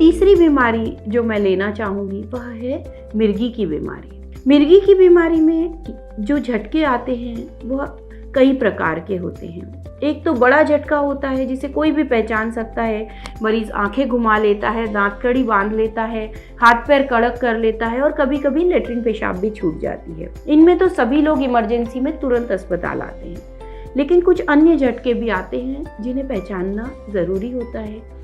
तीसरी बीमारी जो मैं लेना चाहूँगी वह है मिर्गी की बीमारी। मिर्गी की बीमारी में जो झटके आते हैं वह कई प्रकार के होते हैं। एक तो बड़ा झटका होता है जिसे कोई भी पहचान सकता है। मरीज आंखें घुमा लेता है, दांत कड़ी बांध लेता है, हाथ पैर कड़क कर लेता है और कभी कभी लेटरिन पेशाब भी छूट जाती है। इनमें तो सभी लोग इमरजेंसी में तुरंत अस्पताल आते हैं, लेकिन कुछ अन्य झटके भी आते हैं जिन्हें पहचानना ज़रूरी होता है।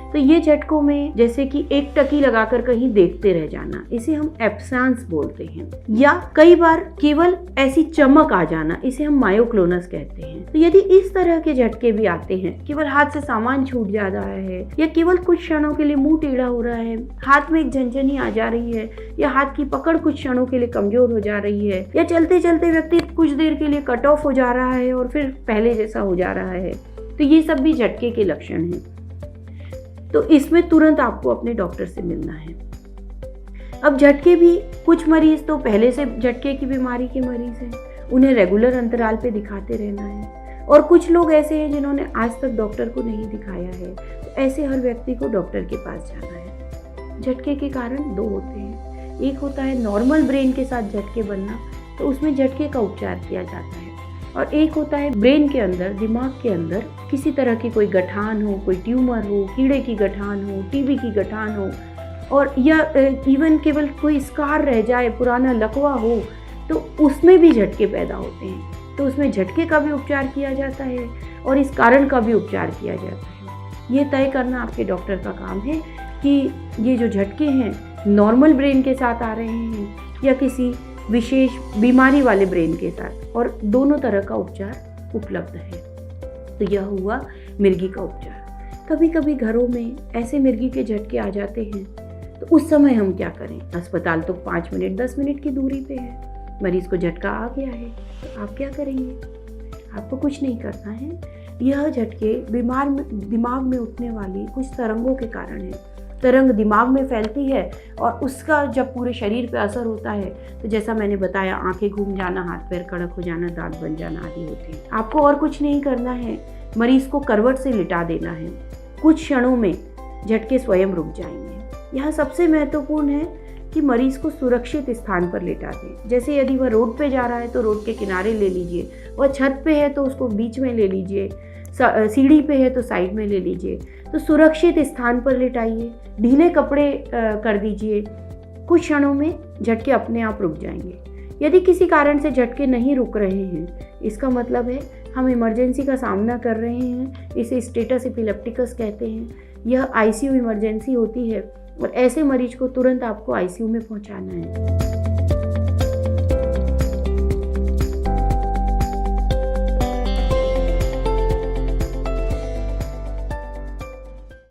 तो ये झटकों में जैसे कि एक टकी लगाकर कहीं देखते रह जाना, इसे हम एब्सेंस बोलते हैं, या कई बार केवल ऐसी चमक आ जाना, इसे हम मायोक्लोनस कहते हैं। तो यदि इस तरह के झटके भी आते हैं, केवल हाथ से सामान छूट जा रहा है या केवल कुछ क्षणों के लिए मुंह टेढ़ा हो रहा है, हाथ में एक झनझनी आ जा रही है या हाथ की पकड़ कुछ क्षणों के लिए कमजोर हो जा रही है, या चलते चलते व्यक्ति कुछ देर के लिए कट ऑफ हो जा रहा है और फिर पहले जैसा हो जा रहा है, तो ये सब भी झटके के लक्षण हैं। तो इसमें तुरंत आपको अपने डॉक्टर से मिलना है। अब झटके भी, कुछ मरीज तो पहले से झटके की बीमारी के मरीज हैं, उन्हें रेगुलर अंतराल पे दिखाते रहना है, और कुछ लोग ऐसे हैं जिन्होंने आज तक डॉक्टर को नहीं दिखाया है। तो ऐसे हर व्यक्ति को डॉक्टर के पास जाना है। झटके के कारण दो होते हैं, एक होता है नॉर्मल ब्रेन के साथ झटके बनना, तो उसमें झटके का उपचार किया जाता है, और एक होता है ब्रेन के अंदर, दिमाग के अंदर किसी तरह की कोई गठान हो, कोई ट्यूमर हो, कीड़े की गठान हो, टीबी की गठान हो, और या इवन केवल कोई स्कार रह जाए, पुराना लकवा हो, तो उसमें भी झटके पैदा होते हैं। तो उसमें झटके का भी उपचार किया जाता है और इस कारण का भी उपचार किया जाता है। ये तय करना आपके डॉक्टर का काम है कि ये जो झटके हैं नॉर्मल ब्रेन के साथ आ रहे हैं या किसी विशेष बीमारी वाले ब्रेन के साथ, और दोनों तरह का उपचार उपलब्ध है। तो यह हुआ मिर्गी का उपचार। कभी कभी घरों में ऐसे मिर्गी के झटके आ जाते हैं, तो उस समय हम क्या करें? अस्पताल तो 5 मिनट 10 मिनट की दूरी पे है, मरीज को झटका आ गया है, तो आप क्या करेंगे? आपको कुछ नहीं करना है। यह झटके दिमाग में उठने वाली कुछ तरंगों के कारण है। तरंग दिमाग में फैलती है और उसका जब पूरे शरीर पे असर होता है, तो जैसा मैंने बताया, आंखें घूम जाना, हाथ पैर कड़क हो जाना, दांत बन जाना आदि होते हैं। आपको और कुछ नहीं करना है, मरीज को करवट से लिटा देना है। कुछ क्षणों में झटके स्वयं रुक जाएंगे। यहाँ सबसे महत्वपूर्ण है कि मरीज को सुरक्षित स्थान पर लिटा दें। जैसे यदि वह रोड पे जा रहा है तो रोड के किनारे ले लीजिए, वह छत पे है तो उसको बीच में ले लीजिए, सीढ़ी पे है तो साइड में ले लीजिए। तो सुरक्षित स्थान पर लिटाइए, ढीले कपड़े कर दीजिए। कुछ क्षणों में झटके अपने आप रुक जाएंगे। यदि किसी कारण से झटके नहीं रुक रहे हैं, इसका मतलब है हम इमरजेंसी का सामना कर रहे हैं। इसे स्टेटस एपिलेप्टिकस कहते हैं। यह आईसीयू इमरजेंसी होती है और ऐसे मरीज को तुरंत आपको आईसीयू में पहुंचाना है।